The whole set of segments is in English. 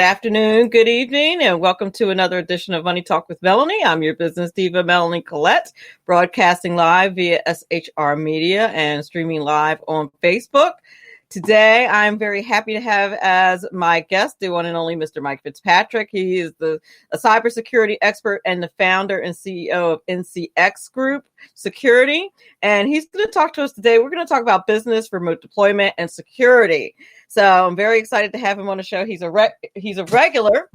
afternoon, good evening, and welcome to another edition of Money Talk with Melanie. I'm your business diva, Melanie Collette, broadcasting live via SHR Media and streaming live on Facebook. Today, I'm very happy to have as my guest the one and only Mr. Mike Fitzpatrick. He is a cybersecurity expert and the founder and CEO of NCX Group Security. And he's going to talk to us today. We're going to talk about business, remote deployment, and security. So I'm very excited to have him on the show. He's a regular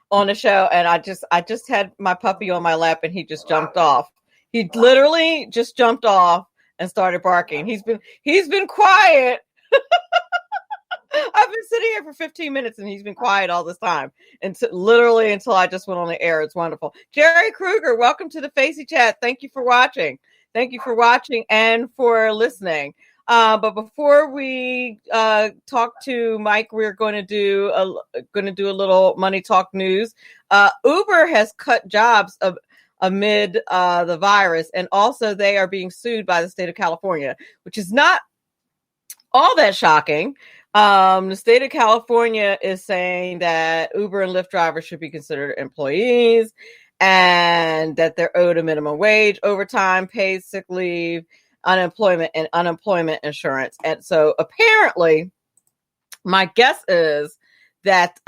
on the show. And I just had my puppy on my lap and he just jumped off. He literally just jumped off and started barking. He's been quiet. I've been sitting here for 15 minutes and he's been quiet all this time. Literally until I just went on the air. It's wonderful. Jerry Kruger, welcome to the Facey Chat. Thank you for watching. Thank you for watching and for listening. But before we talk to Mike, we're going to do a little money talk news. Uber has cut jobs amid the virus, and also they are being sued by the state of California, which is not all that shocking. The state of California is saying that Uber and Lyft drivers should be considered employees and that they're owed a minimum wage, overtime, paid sick leave, unemployment, and unemployment insurance. And so apparently my guess is that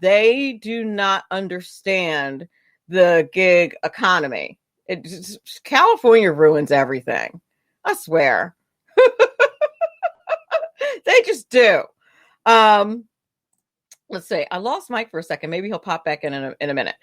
they do not understand the gig economy. California ruins everything. I swear. They just do. Let's see. I lost Mike for a second. Maybe he'll pop back in a minute.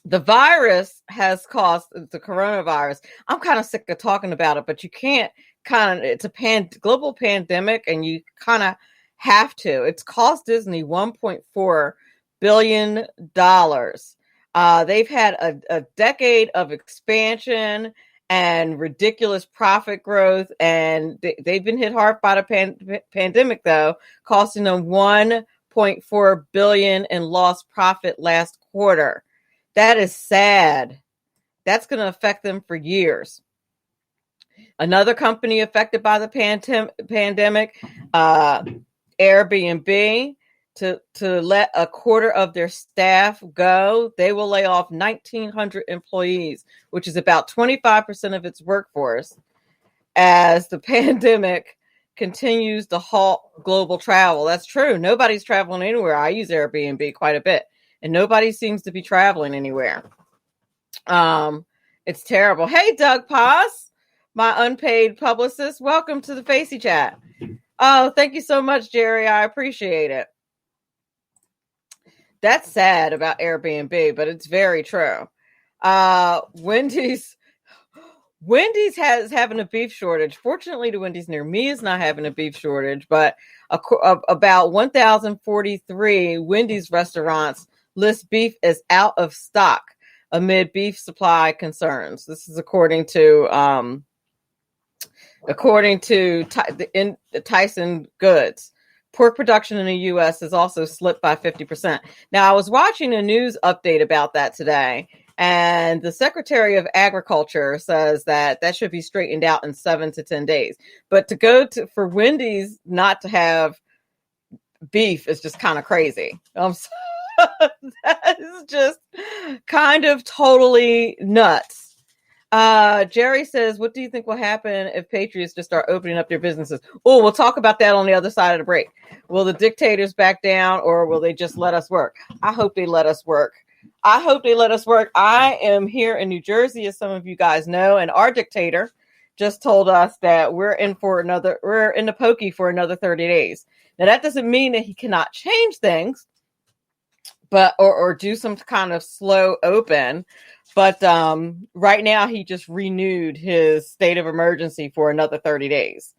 The virus has caused the coronavirus. I'm kind of sick of talking about it, but you can't it's a global pandemic and you kind of have to. It's cost Disney $1.4 billion. They've had a decade of expansion and ridiculous profit growth, and they've been hit hard by the pandemic, though, costing them $1.4 billion in lost profit last quarter. That is sad. That's going to affect them for years. Another company affected by the pandemic, Airbnb, to let a quarter of their staff go. They will lay off 1,900 employees, which is about 25% of its workforce, as the pandemic continues to halt global travel. That's true. Nobody's traveling anywhere. I use Airbnb quite a bit, and nobody seems to be traveling anywhere. It's terrible. Hey, Doug Paz, my unpaid publicist. Welcome to the Facey Chat. Oh, thank you so much, Jerry. I appreciate it. That's sad about Airbnb, but it's very true. Wendy's has having a beef shortage. Fortunately, the Wendy's near me is not having a beef shortage, but about 1,043 Wendy's restaurants list beef as out of stock amid beef supply concerns. This is according to Tyson Goods. Pork production in the U.S. has also slipped by 50%. Now, I was watching a news update about that today, and the Secretary of Agriculture says that should be straightened out in 7 to 10 days. But for Wendy's not to have beef is just kind of crazy. That is just kind of totally nuts. Jerry says, what do you think will happen if patriots just start opening up their businesses? Oh, we'll talk about that on the other side of the break. Will the dictators back down, or will they just let us work? I hope they let us work. I am here in New Jersey, as some of you guys know, and our dictator just told us that we're in the pokey for another 30 days. Now, that doesn't mean that he cannot change things, but or do some kind of slow open. But right now, he just renewed his state of emergency for another 30 days,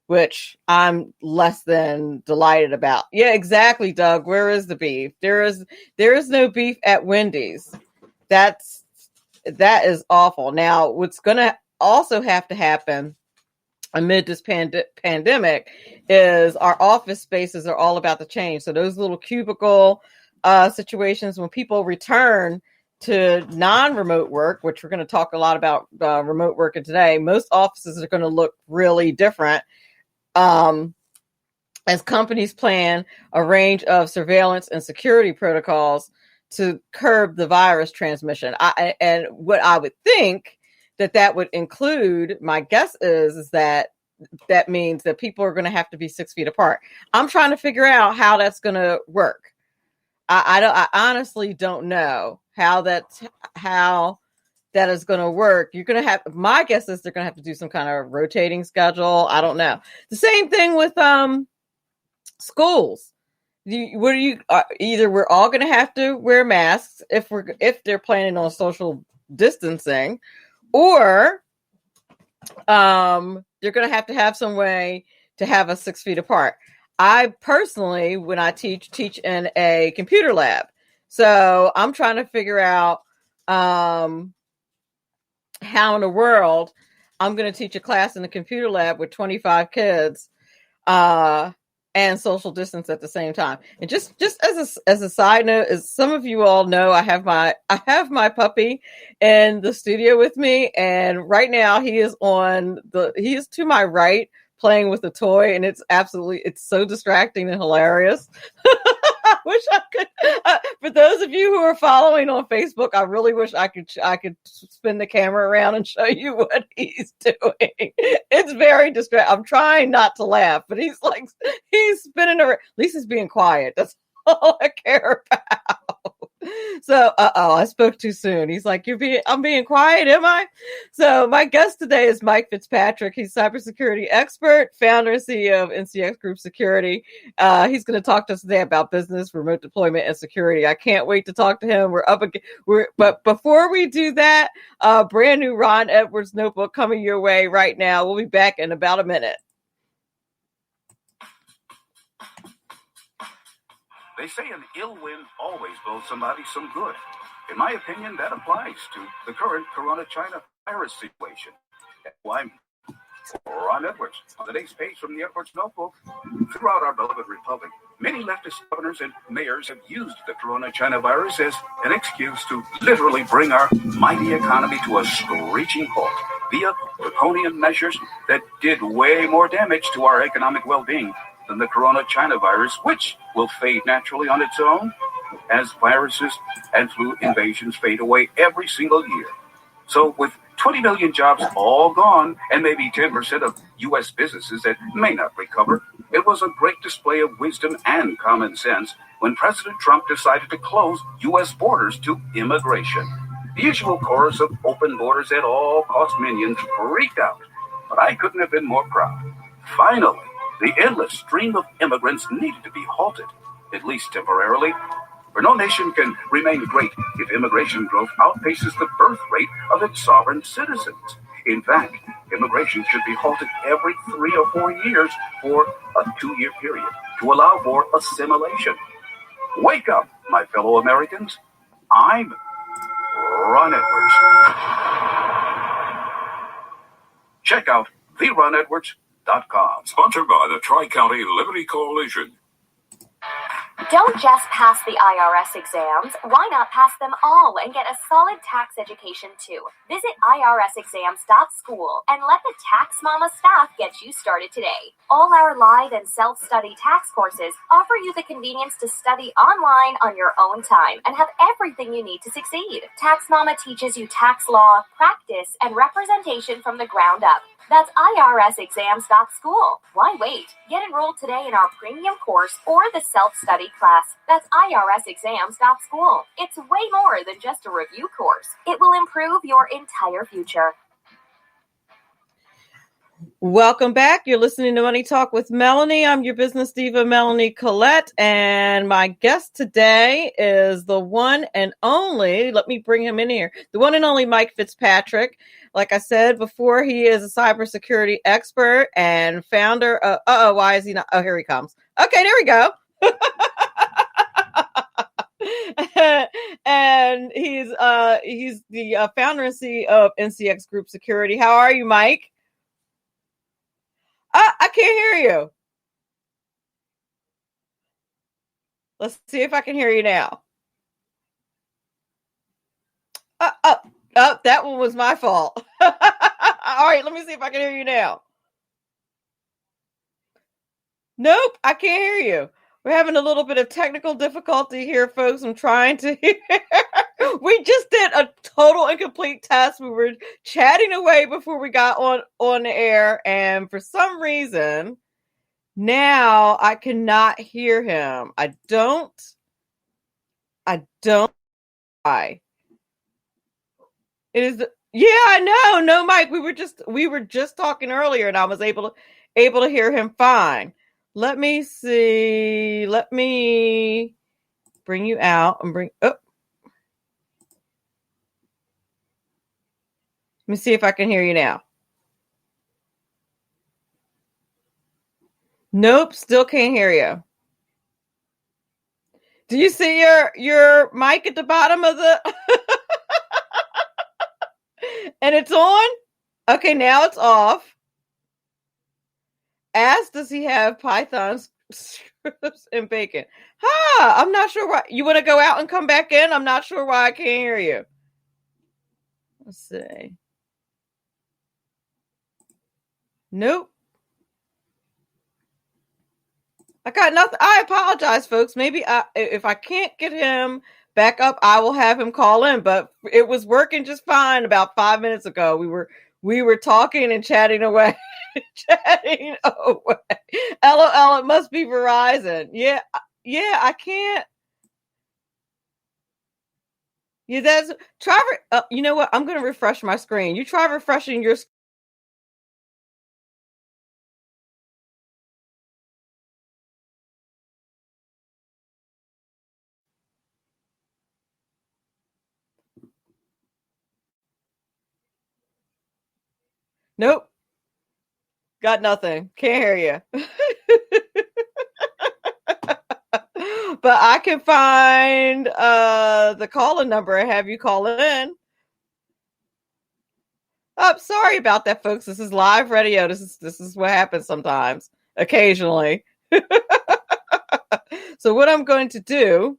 which I'm less than delighted about. Yeah, exactly, Doug. Where is the beef? There is no beef at Wendy's. That is awful. Now, what's going to also have to happen amid this pandemic is our office spaces are all about to change. So those little cubicle situations, when people return to non-remote work, which we're going to talk a lot about remote working today, most offices are going to look really different. as companies plan a range of surveillance and security protocols to curb the virus transmission. And what I would think that would include, my guess is that means that people are going to have to be 6 feet apart. I'm trying to figure out how that's going to work. I honestly don't know how that is going to work. You're going to have, my guess is they're going to have to do some kind of rotating schedule. I don't know. The same thing with schools. Either we're all going to have to wear masks if they're planning on social distancing, or you're going to have some way to have us 6 feet apart. I personally, when I teach in a computer lab. So I'm trying to figure out how in the world I'm going to teach a class in a computer lab with 25 kids and social distance at the same time. And just as a side note, as some of you all know, I have my puppy in the studio with me, and right now he is to my right playing with a toy, and it's so distracting and hilarious. I wish I could. For those of you who are following on Facebook, I really wish I could spin the camera around and show you what he's doing. It's very distracting. I'm trying not to laugh, but he's spinning around. At least he's being quiet. That's all I care about. So, I spoke too soon. He's like, I'm being quiet, am I? So my guest today is Mike Fitzpatrick. He's cybersecurity expert, founder and CEO of NCX Group Security. He's going to talk to us today about business, remote deployment, and security. I can't wait to talk to him. But before we do that, brand new Ron Edwards notebook coming your way right now. We'll be back in about a minute. They say an ill wind always blows somebody some good. In my opinion, that applies to the current Corona-China virus situation. I'm Ron Edwards. On today's page from the Edwards Notebook, throughout our beloved republic, many leftist governors and mayors have used the Corona-China virus as an excuse to literally bring our mighty economy to a screeching halt via draconian measures that did way more damage to our economic well-being than the Corona-China virus, which will fade naturally on its own as viruses and flu invasions fade away every single year. So with 20 million jobs all gone and maybe 10% of U.S. businesses that may not recover, it was a great display of wisdom and common sense when President Trump decided to close U.S. borders to immigration. The usual chorus of open borders at all cost minions freaked out, but I couldn't have been more proud. Finally, the endless stream of immigrants needed to be halted, at least temporarily. For no nation can remain great if immigration growth outpaces the birth rate of its sovereign citizens. In fact, immigration should be halted every 3 or 4 years for a 2-year period to allow for assimilation. Wake up, my fellow Americans. I'm Ron Edwards. Check out theronedwards.com. Sponsored by the Tri-County Liberty Coalition. Don't just pass the IRS exams. Why not pass them all and get a solid tax education too? Visit irsexams.school and let the Tax Mama staff get you started today. All our live and self-study tax courses offer you the convenience to study online on your own time and have everything you need to succeed. Tax Mama teaches you tax law, practice, and representation from the ground up. That's irsexams.school. Why wait? Get enrolled today in our premium course or the self-study class. That's irsexams.school. It's way more than just a review course. It will improve your entire future. Welcome back. You're listening to Money Talk with Melanie. I'm your business diva, Melanie Collette, and my guest today is the one and only, let me bring him in here, the one and only Mike Fitzpatrick. Like I said before, he is a cybersecurity expert and founder of, why is he not? Oh, here he comes. Okay, there we go. And he's the founder and CEO of NCX Group Security. How are you, Mike? I can't hear you. Let's see if I can hear you now. That one was my fault. All right, let me see if I can hear you now. Nope, I can't hear you. We're having a little bit of technical difficulty here, folks. I'm trying to hear. We just did a total and complete test. We were chatting away before we got on the air, and for some reason, now I cannot hear him. I don't. Why? It is. Yeah, I know. No, Mike. We were just talking earlier, and I was able to hear him fine. Let me see. Let me bring you out and bring. Oh, let me see if I can hear you now. Nope, still can't hear you. Do you see your mic at the bottom of the? And it's on? Okay, now it's off. Ask, does he have Python's scripts and bacon? I'm not sure why. You want to go out and come back in? I'm not sure why I can't hear you. Let's see. Nope. I got nothing. I apologize, folks. Maybe if I can't get him back up, I will have him call in. But it was working just fine about 5 minutes ago. We were talking and chatting away. Chatting away. LOL, it must be Verizon. Yeah, I can't. Yeah, that's try. You know what? I'm going to refresh my screen. You try refreshing your screen. Nope. Got nothing. Can't hear you. But I can find the call-in number and have you call in. Oh, sorry about that, folks. This is live radio. This is what happens sometimes, occasionally. So what I'm going to do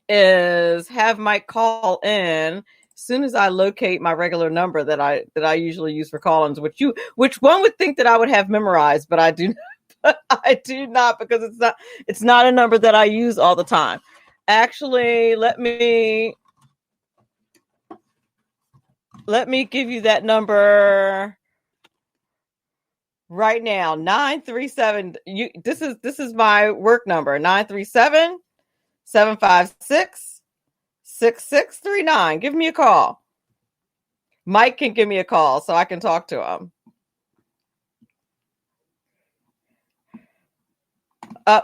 is have Mike call in as soon as I locate my regular number that I usually use for call-ins, which one would think that I would have memorized, but I do not. I do not, because it's not a number that I use all the time. Actually, let me give you that number right now. 937. This is my work number. 937-756-6639. Give me a call. Mike can give me a call so I can talk to him.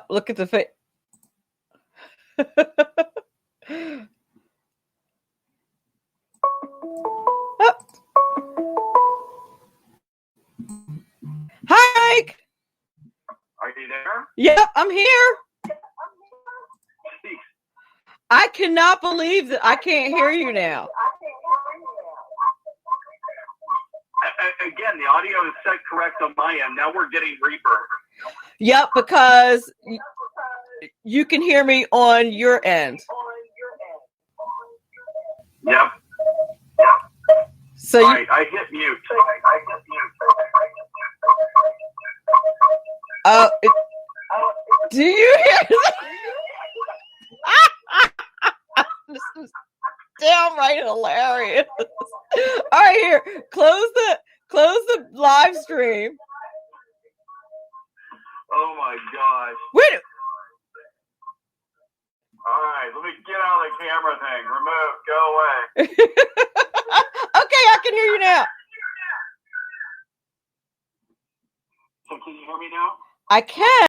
Look at the face. Hi, Mike. Are you there? Yep, I'm here. I cannot believe that I can't hear you now. Again, the audio is set correct on my end. Now we're getting reverb. Yep, because you can hear me on your end. Yep. So I hit mute. Do you hear that? This is downright hilarious. All right, here. Close the live stream. Oh my gosh. Wait. All right, let me get out of the camera thing. Remove. Go away. Okay, I can hear you now. So can you hear me now? I can.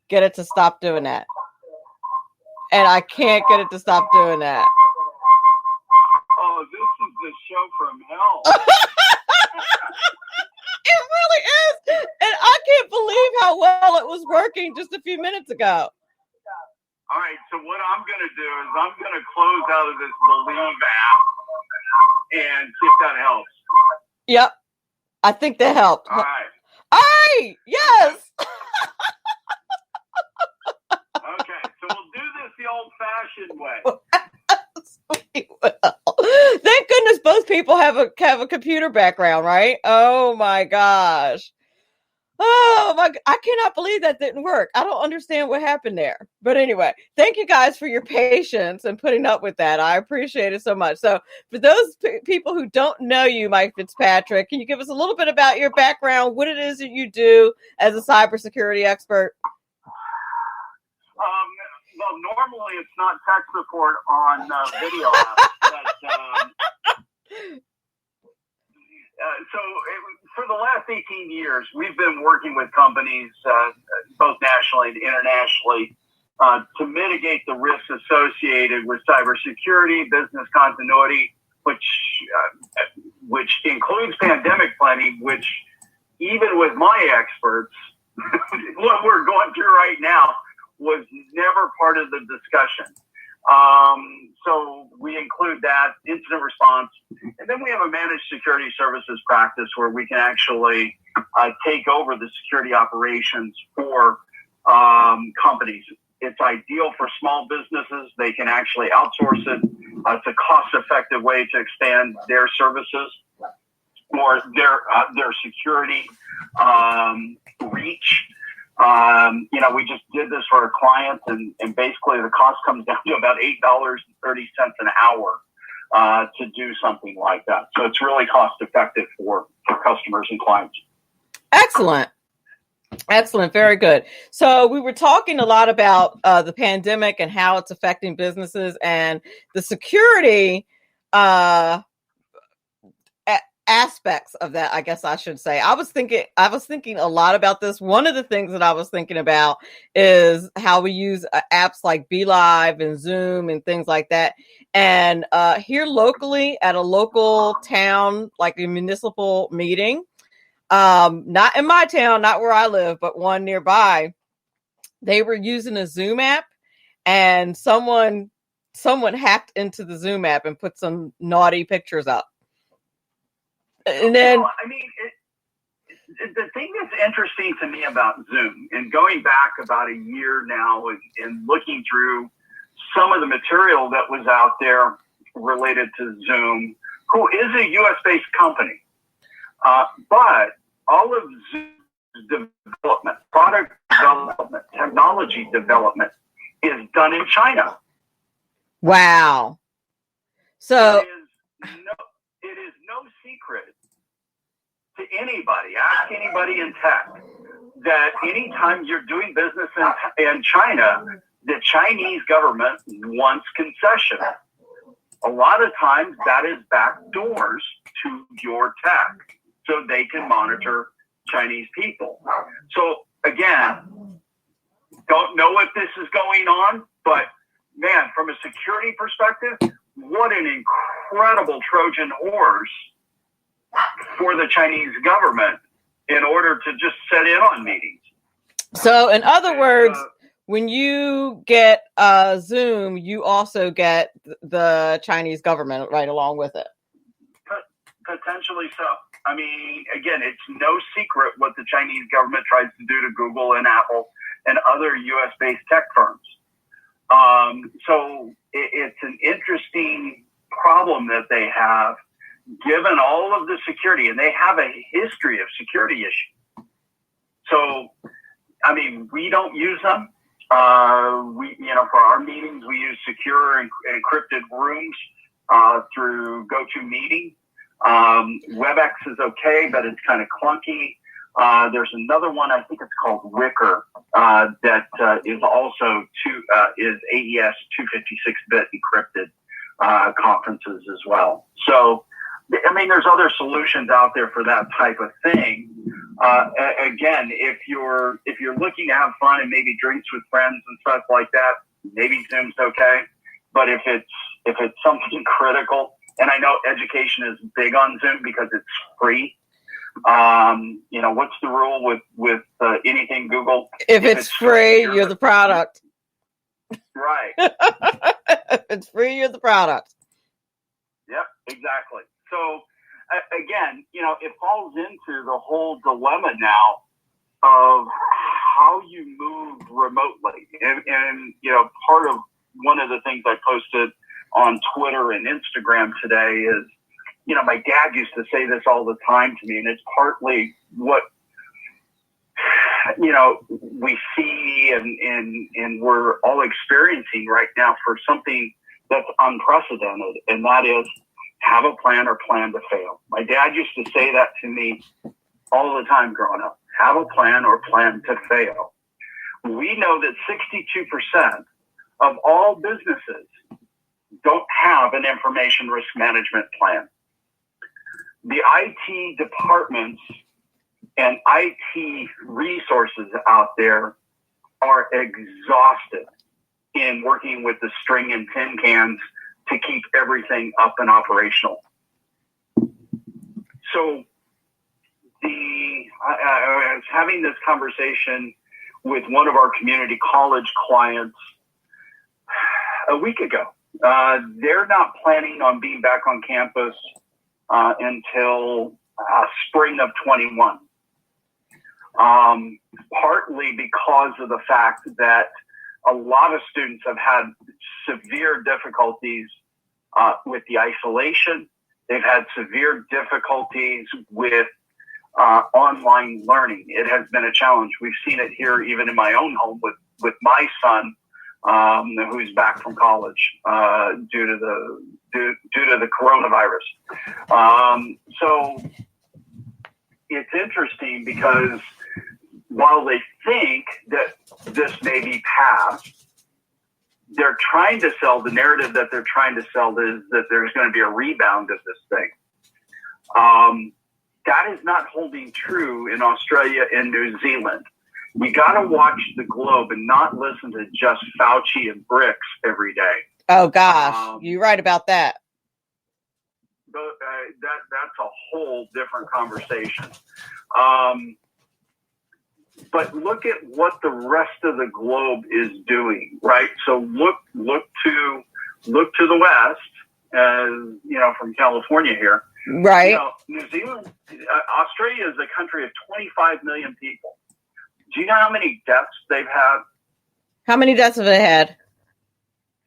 Get it to stop doing that. And I can't get it to stop doing that. Oh, this is the show from hell. It really is. And I can't believe how well it was working just a few minutes ago. All right, so what I'm going to do is I'm going to close out of this Believe app and see if that helps. Yep. I think that helped. All right. All right. Yes. Okay, so we'll do this the old-fashioned way. have a computer background, right? Oh my gosh. Oh my, I cannot believe that didn't work. I don't understand what happened there. But anyway, thank you guys for your patience and putting up with that. I appreciate it so much. So for those people who don't know you, Mike Fitzpatrick, can you give us a little bit about your background, what it is that you do as a cybersecurity expert? Well, normally it's not tech support on video apps, but for the last 18 years, we've been working with companies, both nationally and internationally, to mitigate the risks associated with cybersecurity, business continuity, which includes pandemic planning, which even with my experts, what we're going through right now was never part of the discussion. So we include that, incident response, and then we have a managed security services practice where we can actually take over the security operations for companies. It's ideal for small businesses. They can actually outsource it. It's a cost-effective way to expand their services or their security reach. We just did this for a client, and basically the cost comes down to about $8.30 an hour to do something like that. So it's really cost effective for customers and clients. Excellent. Excellent. Very good. So we were talking a lot about the pandemic and how it's affecting businesses and the security aspects of that, I guess I should say. I was thinking a lot about this. One of the things that I was thinking about is how we use apps like BeLive and Zoom and things like that. And here locally at a local town, like a municipal meeting, not in my town, not where I live, but one nearby, they were using a Zoom app, and someone hacked into the Zoom app and put some naughty pictures up. And then, the thing that's interesting to me about Zoom, and going back about a year now and looking through some of the material that was out there related to Zoom, who is a U.S.-based company, but all of Zoom's development, product development, technology development is done in China. Wow. So it is no secret to anybody, ask anybody in tech, that anytime you're doing business in China, the Chinese government wants concession. A lot of times that is back doors to your tech so they can monitor Chinese people. So again, don't know if this is going on, but man, from a security perspective, what an incredible Trojan horse for the Chinese government in order to just set in on meetings. So in other words, when you get Zoom, you also get the Chinese government right along with it. Potentially so. I mean, again, it's no secret what the Chinese government tries to do to Google and Apple and other U.S.-based tech firms. So it's an interesting problem that they have, given all of the security, and they have a history of security issues. So, I mean, we don't use them. For our meetings, we use secure and encrypted rooms through GoToMeeting. WebEx is okay, but it's kind of clunky. There's another one, I think it's called Wicker, that is also is AES 256-bit encrypted conferences as well. So, I mean, there's other solutions out there for that type of thing. Again, if you're looking to have fun and maybe drinks with friends and stuff like that, maybe Zoom's okay. But if it's something critical, and I know education is big on Zoom because it's free. What's the rule with anything Google? If it's free, you're the product. Right. If it's free, you're the product. Yep, exactly. So, again, it falls into the whole dilemma now of how you move remotely. And part of one of the things I posted on Twitter and Instagram today is my dad used to say this all the time to me, and it's partly what, we see and we're all experiencing right now for something that's unprecedented, and that is have a plan or plan to fail. My dad used to say that to me all the time growing up. Have a plan or plan to fail. We know that 62% of all businesses don't have an information risk management plan. The IT departments and IT resources out there are exhausted in working with the string and tin cans to keep everything up and operational. So I was having this conversation with one of our community college clients a week ago. They're not planning on being back on campus until spring of 21. Partly because of the fact that a lot of students have had severe difficulties with the isolation. They've had severe difficulties with online learning. It has been a challenge. We've seen it here even in my own home with my son, who's back from college due to the coronavirus. So it's interesting because while they think that this may be past, they're trying to sell, the narrative that they're trying to sell is that there's going to be a rebound of this thing. That is not holding true in Australia and New Zealand. We got to watch the globe and not listen to just Fauci and bricks every day. Oh, gosh. You're right about that. But that's a whole different conversation. But look at what the rest of the globe is doing, right? So look to the west, as from California here, right? New Zealand, Australia is a country of 25 million people. Do you know how many deaths they've had? How many deaths have they had?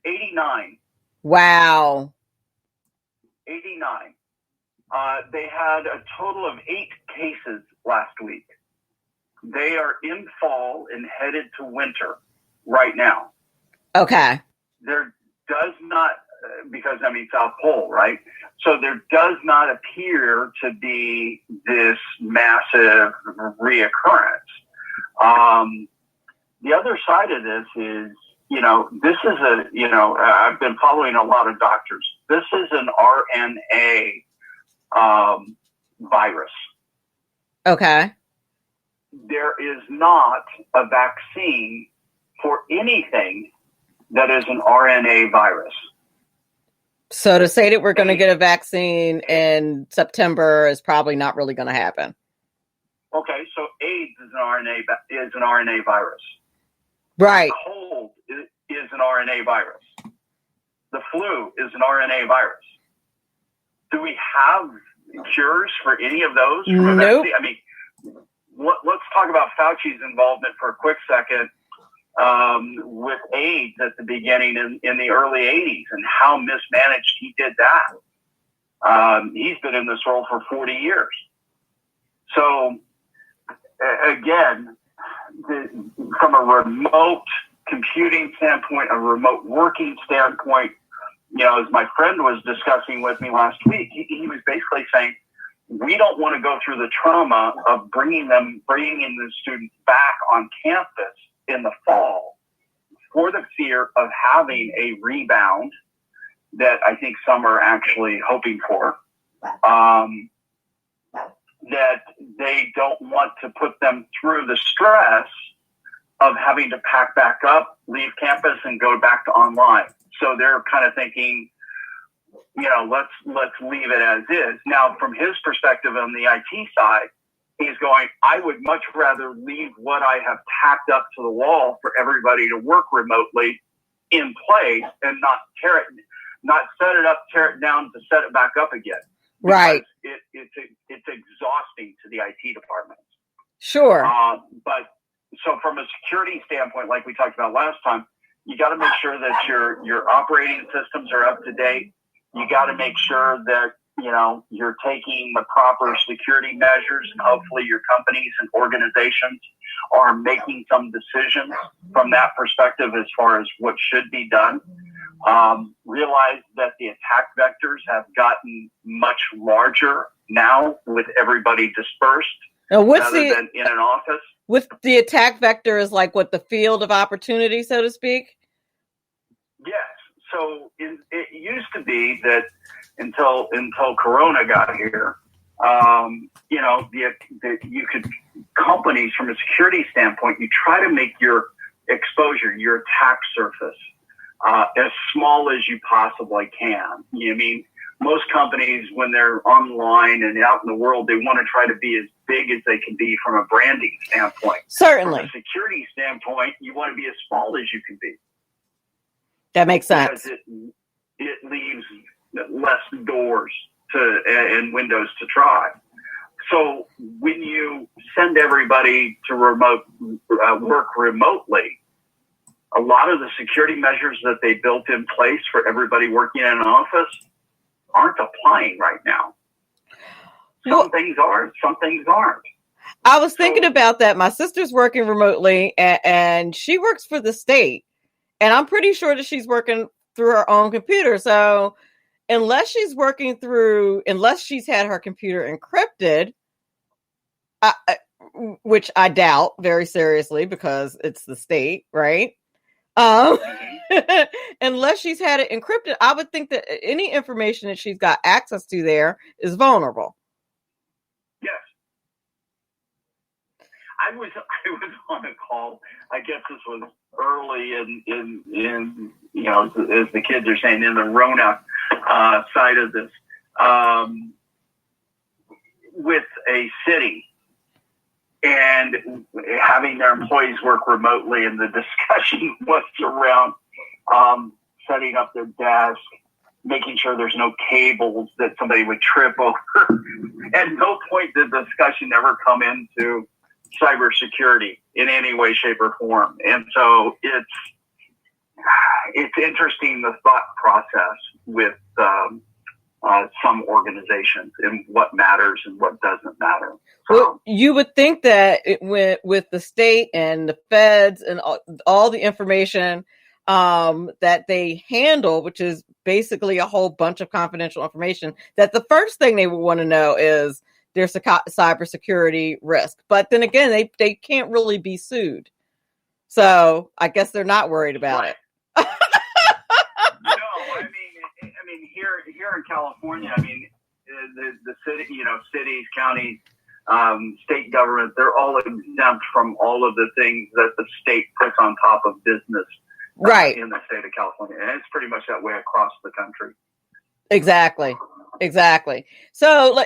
89. Wow. 89. They had a total of 8 cases last week. They are in fall and headed to winter right now. Okay. There does not, because South Pole, right? So there does not appear to be this massive reoccurrence. The other side of this is, this is I've been following a lot of doctors. This is an RNA virus. Okay. There is not a vaccine for anything that is an RNA virus. So to say that we're going to get a vaccine in September is probably not really going to happen. Okay, so AIDS is an RNA virus. Right. The cold is an RNA virus. The flu is an RNA virus. Do we have cures for any of those? Nope. Let's talk about Fauci's involvement for a quick second with AIDS at the beginning in the early 80s and how mismanaged he did that. He's been in this role for 40 years. So, again, from a remote computing standpoint, a remote working standpoint, as my friend was discussing with me last week, he was basically saying, we don't want to go through the trauma of bringing the students back on campus in the fall for the fear of having a rebound that I think some are actually hoping for, that they don't want to put them through the stress of having to pack back up, leave campus, and go back to online. So they're kind of thinking, let's leave it as is. Now, from his perspective on the IT side, he's going, I would much rather leave what I have tacked up to the wall for everybody to work remotely in place and not set it up, tear it down to set it back up again. Right. It's exhausting to the IT department. Sure. But so from a security standpoint, like we talked about last time, you got to make sure that your operating systems are up to date. You got to make sure that you're taking the proper security measures, and hopefully your companies and organizations are making some decisions from that perspective as far as what should be done. Realize that the attack vectors have gotten much larger now with everybody dispersed Now, rather than in an office. With the attack vector is like what, the field of opportunity, so to speak? Yes. So it used to be that until Corona got here, you could, companies from a security standpoint, you try to make your exposure, your attack surface, as small as you possibly can. Most companies, when they're online and out in the world, they want to try to be as big as they can be from a branding standpoint. Certainly. From a security standpoint, you want to be as small as you can be. That makes sense. Because it leaves less doors and windows to try. So when you send everybody to work remotely, a lot of the security measures that they built in place for everybody working in an office aren't applying right now. Some things are, some things aren't. I was thinking about that. My sister's working remotely, and she works for the state. And I'm pretty sure that she's working through her own computer. So unless she's had her computer encrypted, which I doubt very seriously because it's the state, right? Unless she's had it encrypted, I would think that any information that she's got access to there is vulnerable. Yes. I was on a call. I guess this was early in as the kids are saying, in the Rona side of this, with a city and having their employees work remotely, and the discussion was around setting up their desk, making sure there's no cables that somebody would trip over. At no point did the discussion ever come into cybersecurity in any way, shape, or form. And so it's interesting, the thought process with some organizations and what matters and what doesn't matter. Well, you would think that with the state and the feds and all the information that they handle, which is basically a whole bunch of confidential information, that the first thing they would want to know is their cybersecurity risk. But then again, they can't really be sued. So I guess they're not worried about it. No, I mean here in California, the city, cities, counties, state government, they're all exempt from all of the things that the state puts on top of business, right, in the state of California. And it's pretty much that way across the country. Exactly. So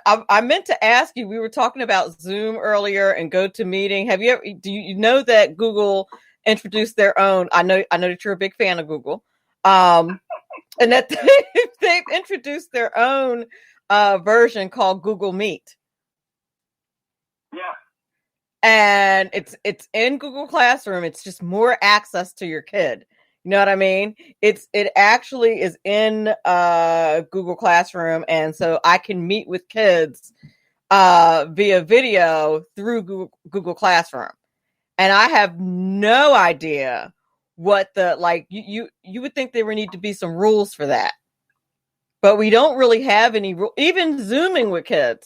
I meant to ask you, we were talking about Zoom earlier and GoToMeeting. Do you know that Google introduced their own? I know that you're a big fan of Google, and that they've introduced their own version called Google Meet. Yeah. And it's in Google Classroom. It's just more access to your kid. You know what I mean? It actually is in Google Classroom, and so I can meet with kids via video through Google Classroom. And I have no idea what you would think there would need to be some rules for that. But we don't really have any rules. Even Zooming with kids,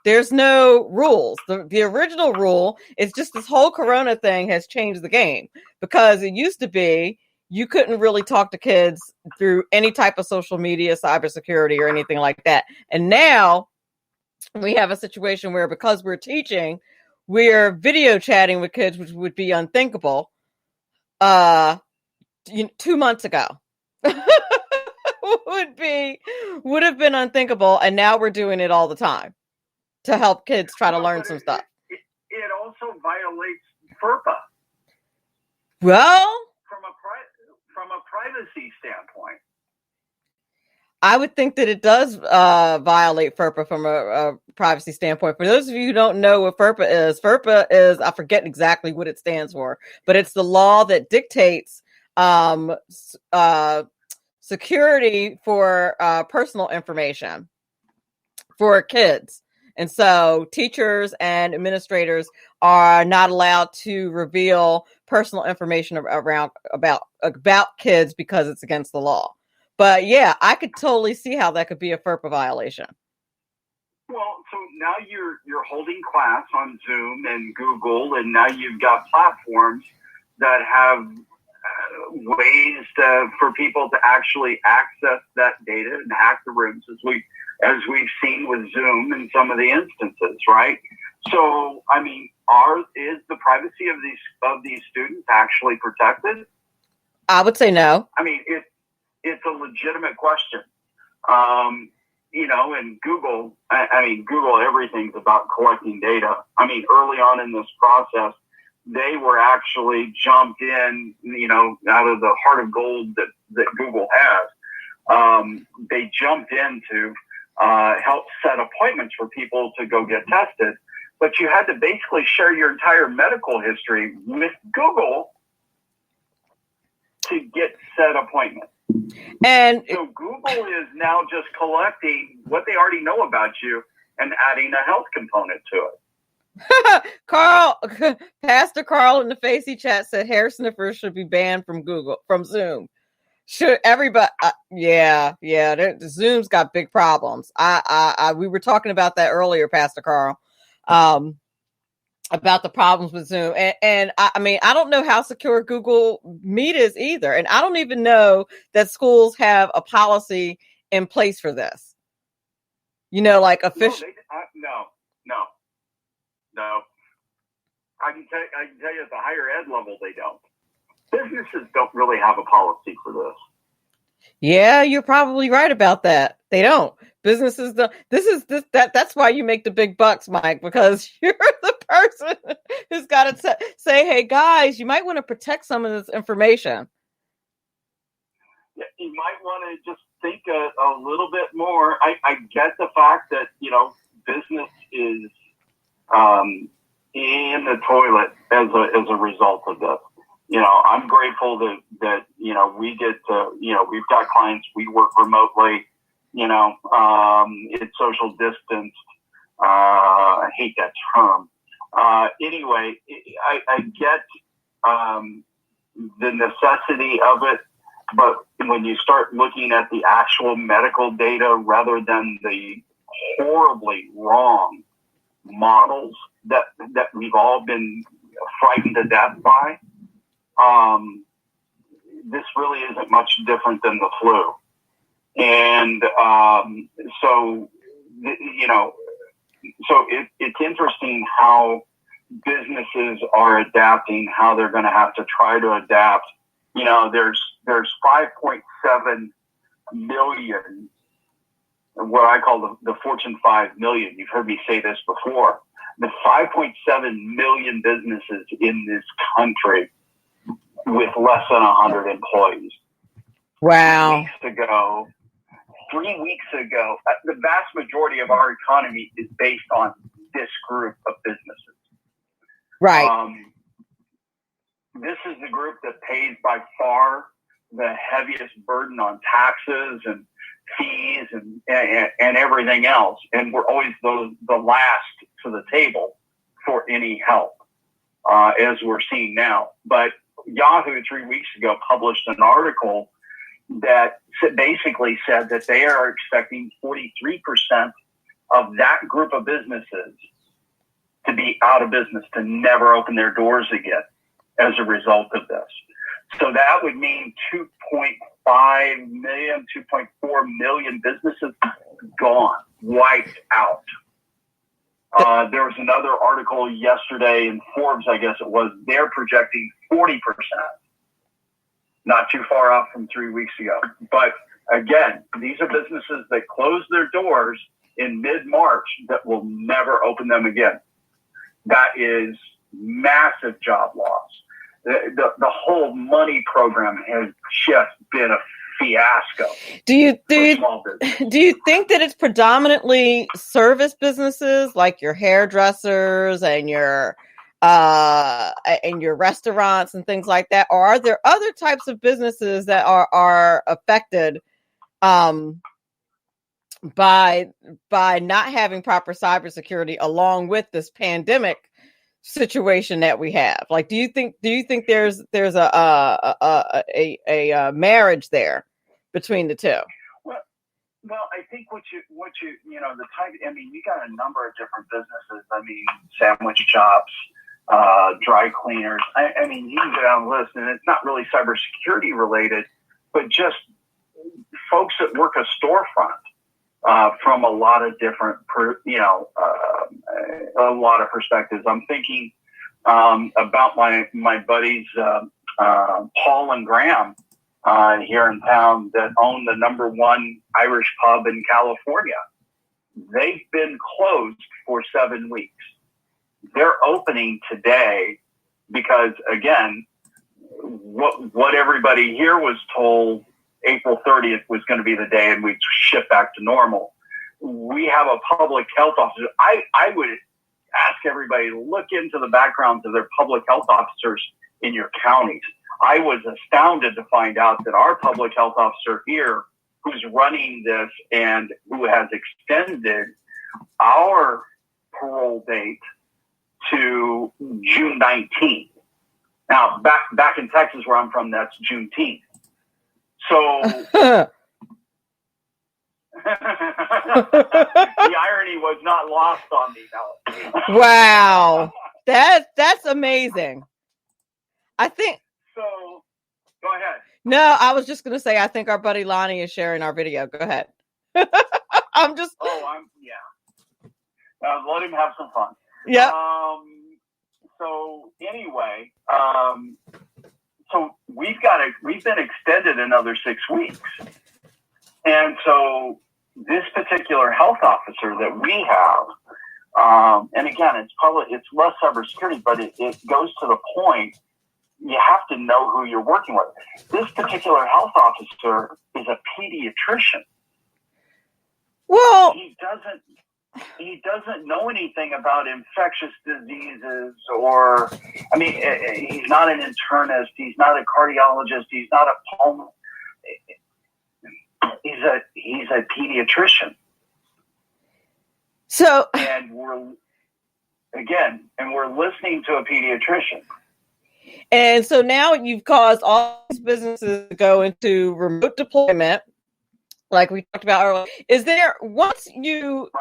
there's no rules. The original rule is just this whole Corona thing has changed the game, because it used to be you couldn't really talk to kids through any type of social media, cybersecurity, or anything like that. And now we have a situation where, because we're teaching, we're video chatting with kids, which would be unthinkable 2 months ago. would have been unthinkable, and now we're doing it all the time to help kids try to learn some stuff. It also violates FERPA. Well, from a privacy standpoint, I would think that it does violate FERPA from a privacy standpoint. For those of you who don't know what FERPA is, I forget exactly what it stands for, but it's the law that dictates security for personal information. for kids. And so teachers and administrators are not allowed to reveal personal information about kids because it's against the law. But yeah, I could totally see how that could be a FERPA violation. Well, so now you're holding class on Zoom and Google, and now you've got platforms that have ways for people to actually access that data and hack the rooms, as we've seen with Zoom in some of the instances, right? So, I mean, is the privacy of these students actually protected? I would say no. I mean, it's a legitimate question. And Google, Google, everything's about collecting data. I mean, early on in this process, they were actually jumped in, out of the heart of gold that Google has. They jumped in to help set appointments for people to go get tested. But you had to basically share your entire medical history with Google to get set appointments. And so Google is now just collecting what they already know about you and adding a health component to it. Pastor Carl in the Facey chat said hair sniffers should be banned from Zoom. Should everybody? Yeah. Zoom's got big problems. We were talking about that earlier, Pastor Carl, about the problems with Zoom. And I mean, I don't know how secure Google Meet is either. And I don't even know that schools have a policy in place for this. Like official. No. I can tell you at the higher ed level, they don't. Businesses don't really have a policy for this. Yeah, you're probably right about that. They don't. Businesses don't. That's why you make the big bucks, Mike, because you're the person who's got to say, hey, guys, you might want to protect some of this information. Yeah, you might want to just think a little bit more. I get the fact that, business is in the toilet as a result of this. I'm grateful that we get to, we've got clients, we work remotely, it's social distanced. I hate that term. Anyway, I get the necessity of it, but when you start looking at the actual medical data rather than the horribly wrong models that we've all been frightened to death by, this really isn't much different than the flu. And so it's interesting how businesses are adapting, how they're going to have to try to adapt. There's 5.7 million, what I call the Fortune 5 million. You've heard me say this before. The 5.7 million businesses in this country with less than 100 employees. Wow. 3 weeks ago, the vast majority of our economy is based on this group of businesses. Right. This is the group that pays by far the heaviest burden on taxes and fees and everything else. And we're always the last to the table for any help, as we're seeing now. But Yahoo 3 weeks ago published an article that basically said that they are expecting 43% of that group of businesses to be out of business, to never open their doors again as a result of this. So that would mean 2.5 million, 2.4 million businesses gone, wiped out. There was another article yesterday in Forbes, I guess it was, they're projecting 40%. Not too far off from 3 weeks ago. But again, these are businesses that closed their doors in mid-March that will never open them again. That is massive job loss. The whole money program has just been a fiasco. Do you think that it's predominantly service businesses like your hairdressers and your restaurants and things like that, or are there other types of businesses that are affected by not having proper cybersecurity along with this pandemic situation that we have. Like, do you think there's a marriage there between the two? Well, I think what you the type. I mean, you got a number of different businesses. I mean, sandwich shops, dry cleaners. I mean, you can go down the list, and it's not really cybersecurity related, but just folks that work a storefront from a lot of different, a lot of perspectives. I'm thinking about my buddies Paul and Graham here in town that own the #1 Irish pub in California. They've been closed for 7 weeks. They're opening today because, again, what everybody here was told April 30th was going to be the day and we'd shift back to normal. We have a public health officer. I would ask everybody to look into the backgrounds of their public health officers in your counties. I was astounded to find out that our public health officer here, who's running this and who has extended our parole date to June 19th. Now, back in Texas where I'm from, that's Juneteenth. So the irony was not lost on me, Melanie. Wow. That's amazing. I think. So, go ahead. No, I was just going to say, I think our buddy Lonnie is sharing our video. Go ahead. Yeah. Let him have some fun. Yeah. So anyway, so we've been extended another 6 weeks. And so this particular health officer that we have, and again, it's less cybersecurity, but it goes to the point. You have to know who you're working with. This particular health officer is a pediatrician. Well, he doesn't know anything about infectious diseases or, I mean, he's not an internist. He's not a cardiologist. He's not a pulmonist. He's a pediatrician. So, and we're listening to a pediatrician. And so now you've caused all these businesses to go into remote deployment, like we talked about earlier. Is there, once you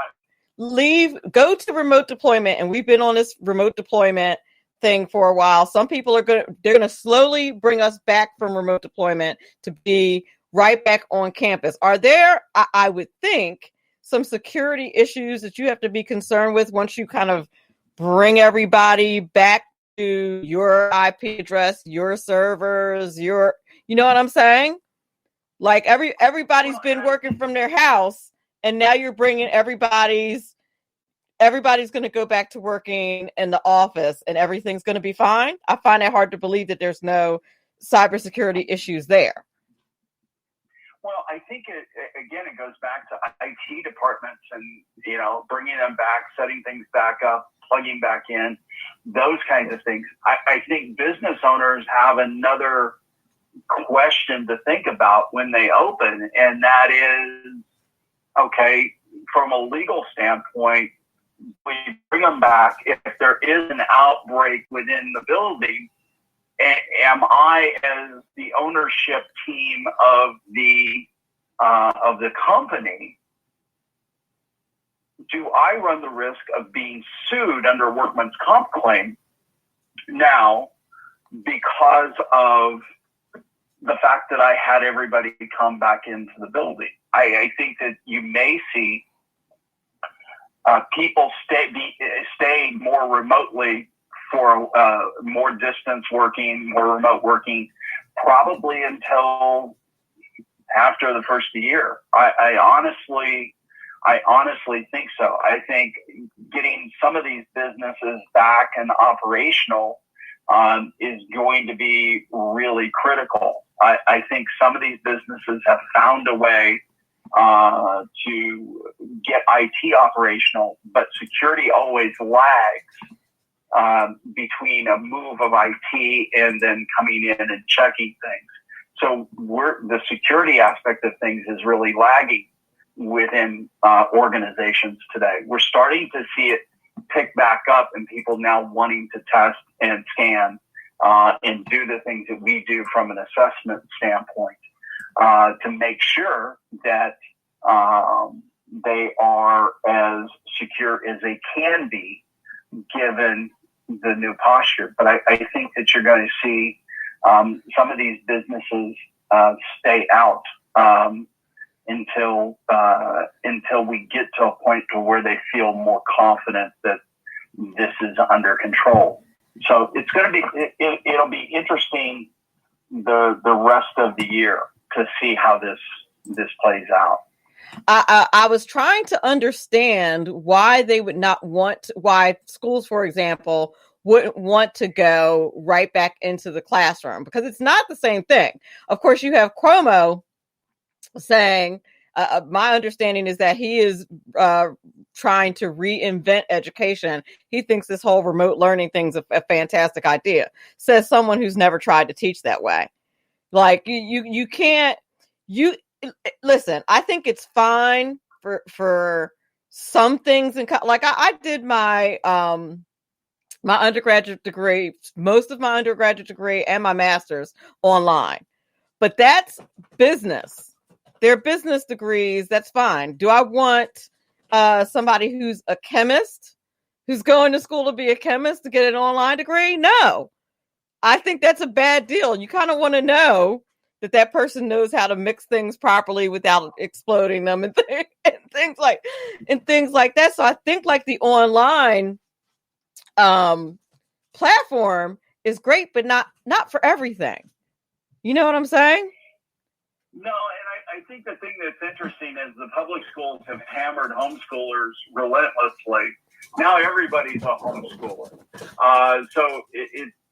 go to remote deployment, and we've been on this remote deployment thing for a while, some people they're going to slowly bring us back from remote deployment to be right back on campus. Are there, I would think, some security issues that you have to be concerned with once you kind of bring everybody back to your IP address, your servers, you know what I'm saying? Like everybody's been working from their house, and now you're bringing everybody's going to go back to working in the office, and everything's going to be fine. I find it hard to believe that there's no cybersecurity issues there. Well, I think it goes back to IT departments and, bringing them back, setting things back up, plugging back in, those kinds of things. I think business owners have another question to think about when they open, and that is, okay, from a legal standpoint, we bring them back. If there is an outbreak within the building, am I, as the ownership team of the company, do I run the risk of being sued under workman's comp claim now because of the fact that I had everybody come back into the building? I think that you may see people stay more remotely for more distance working, more remote working, probably until after the first year. I honestly think so. I think getting some of these businesses back and operational is going to be really critical. I think some of these businesses have found a way to get IT operational, but security always lags between a move of IT and then coming in and checking things. So the security aspect of things is really lagging. within organizations today. We're starting to see it pick back up, and people now wanting to test and scan and do the things that we do from an assessment standpoint to make sure that they are as secure as they can be given the new posture. But I think that you're going to see some of these businesses stay out until we get to a point to where they feel more confident that this is under control. So it's going to be it'll be interesting the rest of the year to see how this plays out. I was trying to understand why they would not want, why schools, for example, wouldn't want to go right back into the classroom, because it's not the same thing. Of course, you have Cuomo saying, my understanding is that he is trying to reinvent education. He thinks this whole remote learning thing's a fantastic idea. Says someone who's never tried to teach that way. Like you can't, listen, I think it's fine for some things. Like I did my undergraduate degree, most of my undergraduate degree and my master's online, but that's business. They're business degrees. That's fine. Do I want somebody who's a chemist, who's going to school to be a chemist, to get an online degree? No, I think that's a bad deal. You kind of want to know that person knows how to mix things properly without exploding them and things like that. So I think like the online platform is great, but not for everything. You know what I'm saying? No, and I think the thing that's interesting is the public schools have hammered homeschoolers relentlessly. Now everybody's a homeschooler. So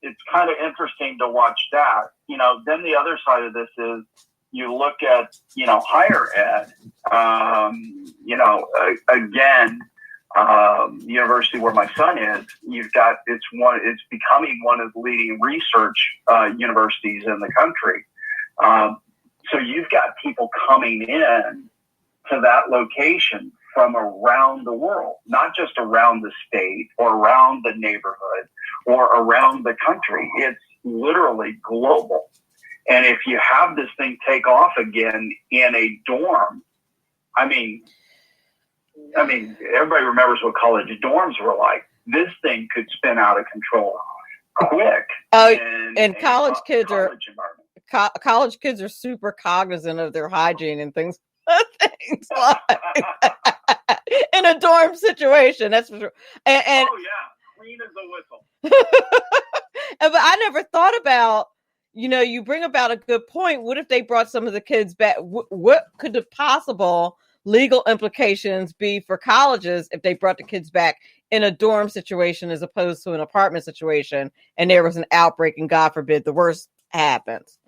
it's kind of interesting to watch that. You know, then the other side of this is you look at, higher ed, again, the university where my son is, it's becoming one of the leading research universities in the country. So you've got people coming in to that location from around the world, not just around the state or around the neighborhood or around the country. It's literally global. And if you have this thing take off again in a dorm, I mean, everybody remembers what college dorms were like. This thing could spin out of control quick. And college kids environment. College kids are super cognizant of their hygiene and things like in a dorm situation. That's for sure. And oh yeah, clean as a whistle. But I never thought about, you bring about a good point. What if they brought some of the kids back? What could the possible legal implications be for colleges if they brought the kids back in a dorm situation as opposed to an apartment situation, and there was an outbreak and God forbid the worst happens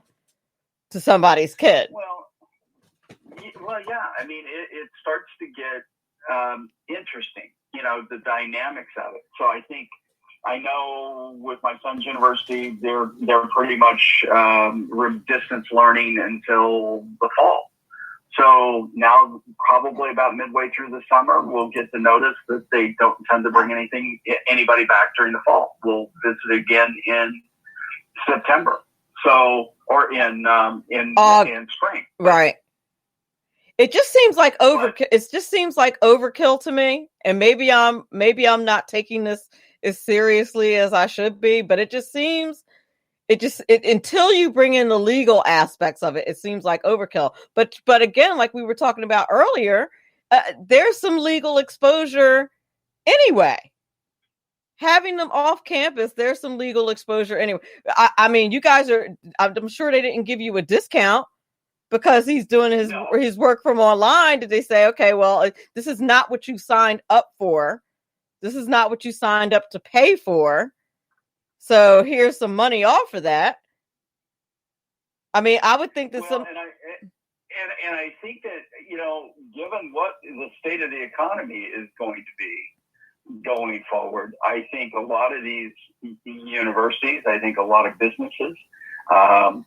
to somebody's kid? Well, yeah. I mean, it starts to get interesting, the dynamics of it. So I know with my son's university, they're pretty much distance learning until the fall. So now, probably about midway through the summer, we'll get the notice that they don't intend to bring anybody back during the fall. We'll visit again in September. So, or in spring. Right. It just seems like overkill. It just seems like overkill to me. And maybe I'm not taking this as seriously as I should be, but it just seems, until you bring in the legal aspects of it, it seems like overkill. But again, like we were talking about earlier, there's some legal exposure anyway. Having them off campus, there's some legal exposure anyway. I mean, you guys I'm sure they didn't give you a discount because he's doing his work from online. Did they say, okay, well, this is not what you signed up for. This is not what you signed up to pay for. So here's some money off for that. I mean, I would think that and I think that, given what the state of the economy is going to be going forward, I think a lot of these universities, I think a lot of businesses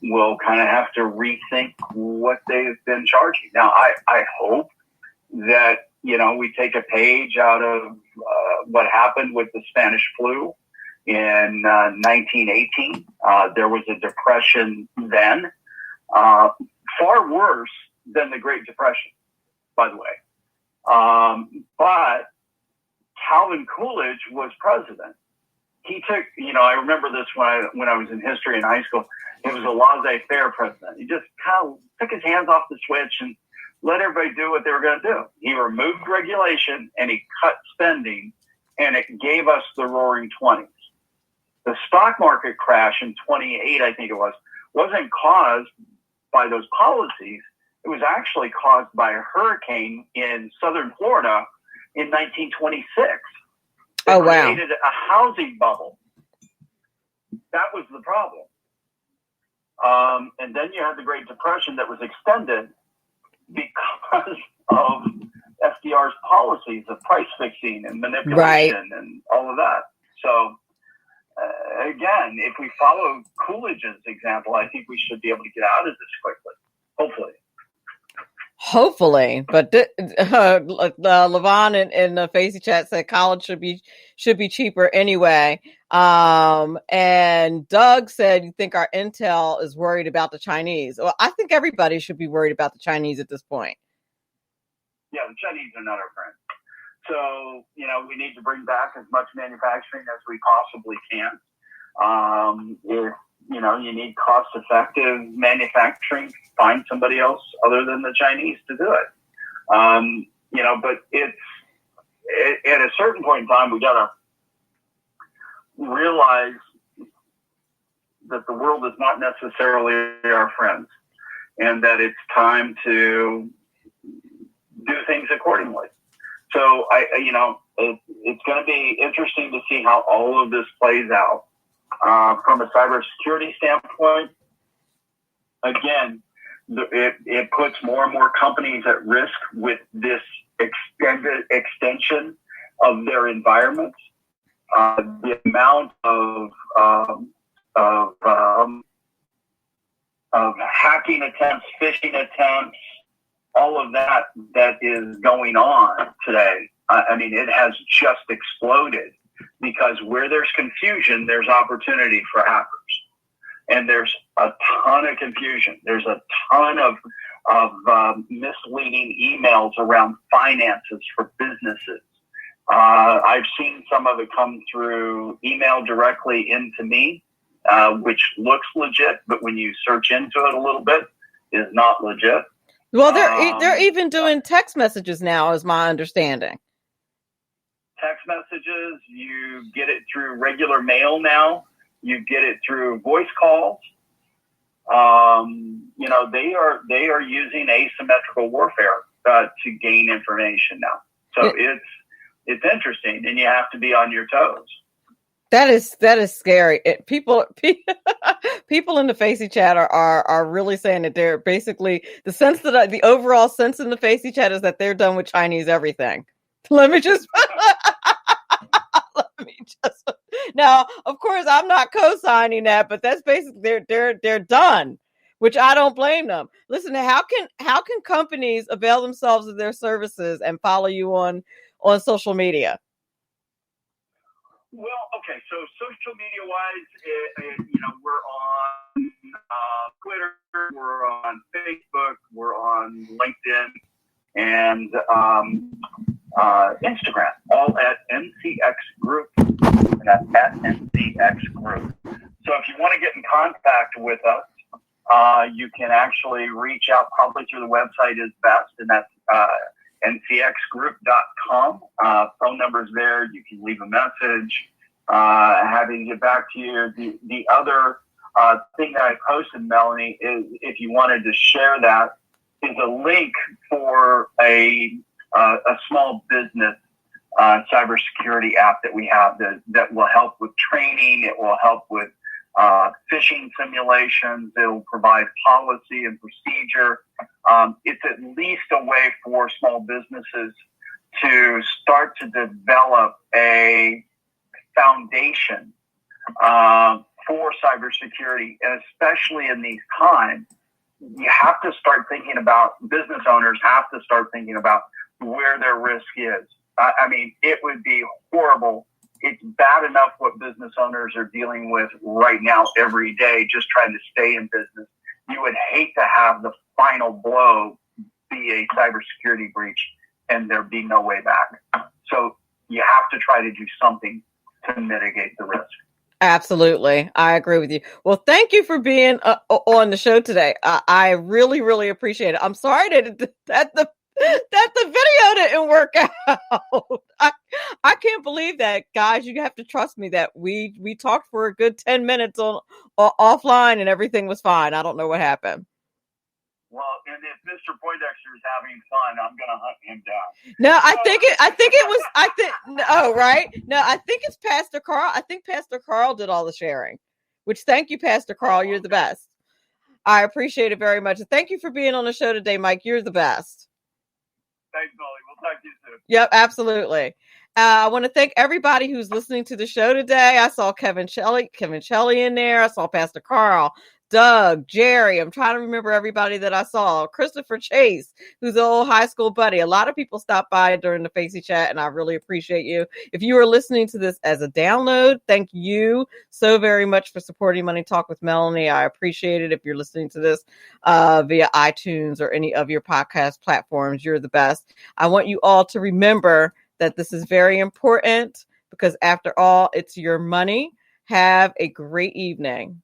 will kind of have to rethink what they've been charging. Now, I hope that, we take a page out of what happened with the Spanish flu in 1918. There was a depression then, far worse than the Great Depression, by the way. But Calvin Coolidge was president. He took, I remember this when I was in history in high school. It was a laissez-faire president. He just kind of took his hands off the switch and let everybody do what they were going to do. He removed regulation and he cut spending, and it gave us the Roaring 20s. The stock market crash in 28, I think it was, wasn't caused by those policies. It was actually caused by a hurricane in southern Florida in 1926. It created a housing bubble. That was the problem. And then you had the Great Depression that was extended because of FDR's policies of price fixing and manipulation and all of that. So, again, if we follow Coolidge's example, I think we should be able to get out of this quickly, hopefully. But Levon in the Facey chat said college should be cheaper anyway. And Doug said, you think our intel is worried about the Chinese? Well, I think everybody should be worried about the Chinese at this point. Yeah, the Chinese are not our friends. So, we need to bring back as much manufacturing as we possibly can. If, you need cost-effective manufacturing, find somebody else other than the Chinese to do it. But at a certain point in time, we got to realize that the world is not necessarily our friends, and that it's time to do things accordingly. So it's going to be interesting to see how all of this plays out. From a cybersecurity standpoint, again, it puts more and more companies at risk with this extension of their environments. The amount of hacking attempts, phishing attempts, all of that is going on today. I mean, it has just exploded, because where there's confusion, there's opportunity for hackers. And there's a ton of confusion. There's a ton of misleading emails around finances for businesses. I've seen some of it come through email directly into me, which looks legit, but when you search into it a little bit, is not legit. Well, they're even doing text messages now, is my understanding. Text messages, you get it through regular mail now. You get it through voice calls. They are using asymmetrical warfare to gain information now. So it's interesting, and you have to be on your toes. That is scary. People in the Facey chat are really saying that they're basically the overall sense in the Facey chat is that they're done with Chinese everything. Let me just now, of course, I'm not co-signing that, but that's basically they're done, which I don't blame them. Listen, how can companies avail themselves of their services and follow you on social media? Well, okay, so social media wise, we're on Twitter, we're on Facebook, we're on LinkedIn, and Instagram, all at NCX Group. That's at NCX Group. So if you want to get in contact with us, you can actually reach out probably through the website is best, and that's ncxgroup.com. Phone number's there. You can leave a message. Happy to get back to you. The other thing that I posted, Melanie, is if you wanted to share that, is a link for a small business cybersecurity app that we have that will help with training. It will help with phishing simulations. It'll provide policy and procedure. It's at least a way for small businesses to start to develop a foundation for cybersecurity, and especially in these times, you have to start thinking about, business owners have to start thinking about where their risk is. I mean, it would be horrible. It's bad enough what business owners are dealing with right now every day, just trying to stay in business. You would hate to have the final blow be a cybersecurity breach and there be no way back. So you have to try to do something to mitigate the risk. Absolutely. I agree with you. Well, thank you for being on the show today. I really, really appreciate it. I'm sorry that the video didn't work out. I can't believe that, guys. You have to trust me that we talked for a good 10 minutes on offline and everything was fine. I don't know what happened. Well, and if Mr. Poindexter is having fun, I'm going to hunt him down. No, I think it's Pastor Carl. I think Pastor Carl did all the sharing, which thank you, Pastor Carl. You're the best. I appreciate it very much. And thank you for being on the show today, Mike. You're the best. Thanks, Molly. We'll talk to you soon. Yep, absolutely. I want to thank everybody who's listening to the show today. I saw Kevin Shelley in there. I saw Pastor Carl, Doug, Jerry. I'm trying to remember everybody that I saw. Christopher Chase, who's an old high school buddy. A lot of people stopped by during the Facey Chat, and I really appreciate you. If you are listening to this as a download, thank you so very much for supporting Money Talk with Melanie. I appreciate it. If you're listening to this via iTunes or any of your podcast platforms, you're the best. I want you all to remember that this is very important because after all, it's your money. Have a great evening.